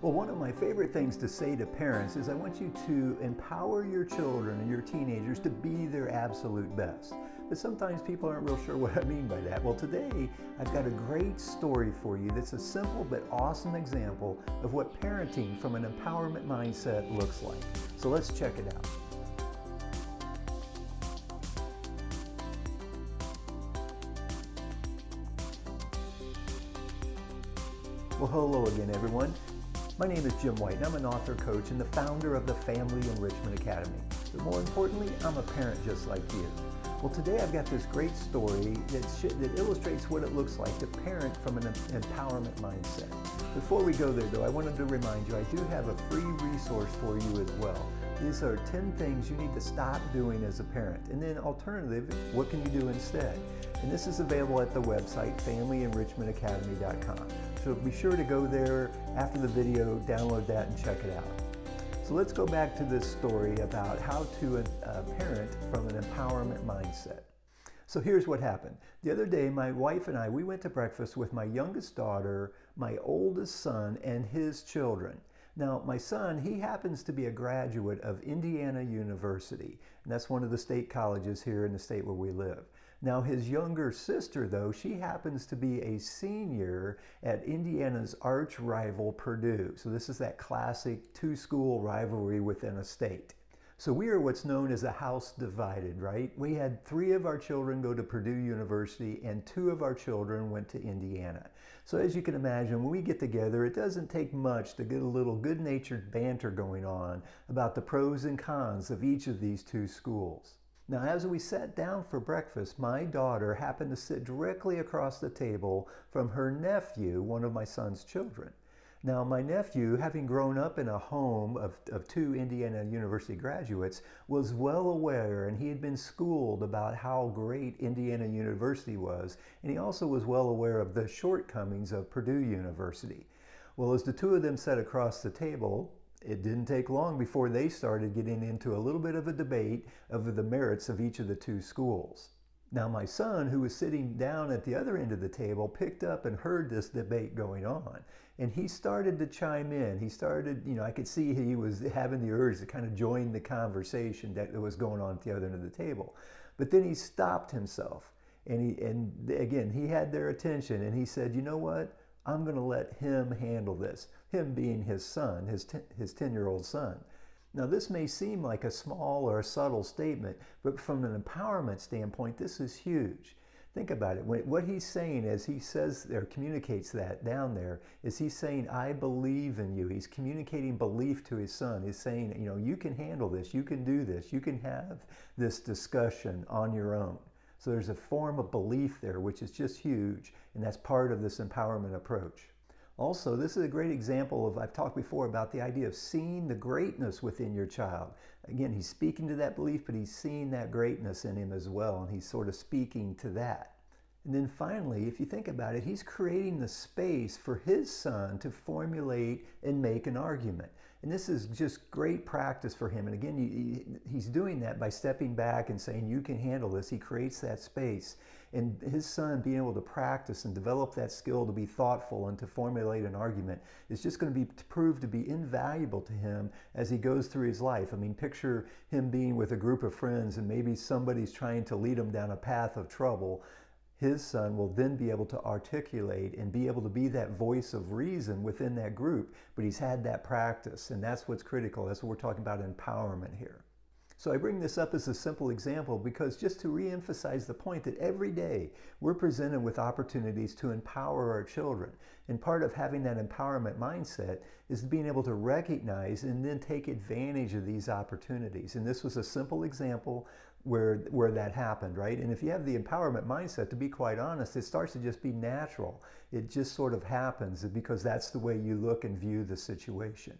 Well, one of my favorite things to say to parents is I want you to empower your children and your teenagers to be their absolute best. But sometimes people aren't real sure what I mean by that. Well, today I've got a great story for you that's a simple but awesome example of what parenting from an empowerment mindset looks like. So let's check it out. Well, hello again, everyone. My name is Jim White, and I'm an author, coach, and the founder of the Family Enrichment Academy. But more importantly, I'm a parent just like you. Well, today I've got this great story that illustrates what it looks like to parent from an empowerment mindset. Before we go there, though, I wanted to remind you I do have a free resource for you as well. These are 10 things you need to stop doing as a parent, and then alternatively, what can you do instead? And this is available at the website familyenrichmentacademy.com. So be sure to go there after the video, download that, and check it out. So let's go back to this story about how to parent from an empowerment mindset. So here's what happened. The other day, my wife and I, we went to breakfast with my youngest daughter, my oldest son, and his children. Now, my son, he happens to be a graduate of Indiana University, and that's one of the state colleges here in the state where we live. Now, his younger sister, though, she happens to be a senior at Indiana's arch rival, Purdue. So this is that classic two-school rivalry within a state. So we are what's known as a house divided, right? We had 3 of our children go to Purdue University and 2 of our children went to Indiana. So as you can imagine, when we get together, it doesn't take much to get a little good-natured banter going on about the pros and cons of each of these 2 schools. Now, as we sat down for breakfast, my daughter happened to sit directly across the table from her nephew, one of my son's children. Now, my nephew, having grown up in a home of 2 Indiana University graduates, was well aware, and he had been schooled about how great Indiana University was, and he also was well aware of the shortcomings of Purdue University. Well, as the 2 of them sat across the table, it didn't take long before they started getting into a little bit of a debate over the merits of each of the 2 schools. Now, my son, who was sitting down at the other end of the table, picked up and heard this debate going on. And he started to chime in. He started, I could see he was having the urge to kind of join the conversation that was going on at the other end of the table. But then he stopped himself. And again, he had their attention. And he said, you know what? I'm going to let him handle this. Him being his son, his 10-year-old son. Now, this may seem like a small or a subtle statement, but from an empowerment standpoint, this is huge. Think about it. What he's saying as he says or communicates that down there is he's saying, I believe in you. He's communicating belief to his son. He's saying, you can handle this. You can do this. You can have this discussion on your own. So there's a form of belief there, which is just huge, and that's part of this empowerment approach. Also, this is a great example of, I've talked before about the idea of seeing the greatness within your child. Again, he's speaking to that belief, but he's seeing that greatness in him as well, and he's sort of speaking to that. And then finally, if you think about it, he's creating the space for his son to formulate and make an argument. And this is just great practice for him. And again, he's doing that by stepping back and saying, you can handle this. He creates that space. And his son being able to practice and develop that skill to be thoughtful and to formulate an argument is just going to be proved to be invaluable to him as he goes through his life. I mean, picture him being with a group of friends and maybe somebody's trying to lead him down a path of trouble. His son will then be able to articulate and be able to be that voice of reason within that group, but he's had that practice, and that's what's critical. That's what we're talking about, empowerment here. So I bring this up as a simple example because just to re-emphasize the point that every day we're presented with opportunities to empower our children. And part of having that empowerment mindset is being able to recognize and then take advantage of these opportunities. And this was a simple example where that happened, right? And if you have the empowerment mindset, to be quite honest, it starts to just be natural. It just sort of happens because that's the way you look and view the situation.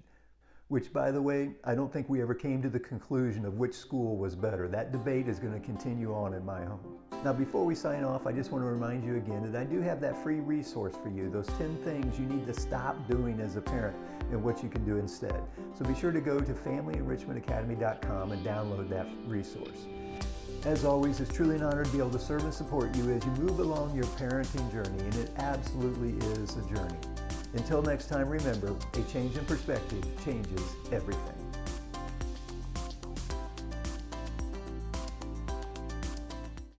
Which, by the way, I don't think we ever came to the conclusion of which school was better. That debate is going to continue on in my home. Now, before we sign off, I just want to remind you again that I do have that free resource for you, those 10 things you need to stop doing as a parent and what you can do instead. So be sure to go to familyenrichmentacademy.com and download that resource. As always, it's truly an honor to be able to serve and support you as you move along your parenting journey, and it absolutely is a journey. Until next time, remember, a change in perspective changes everything.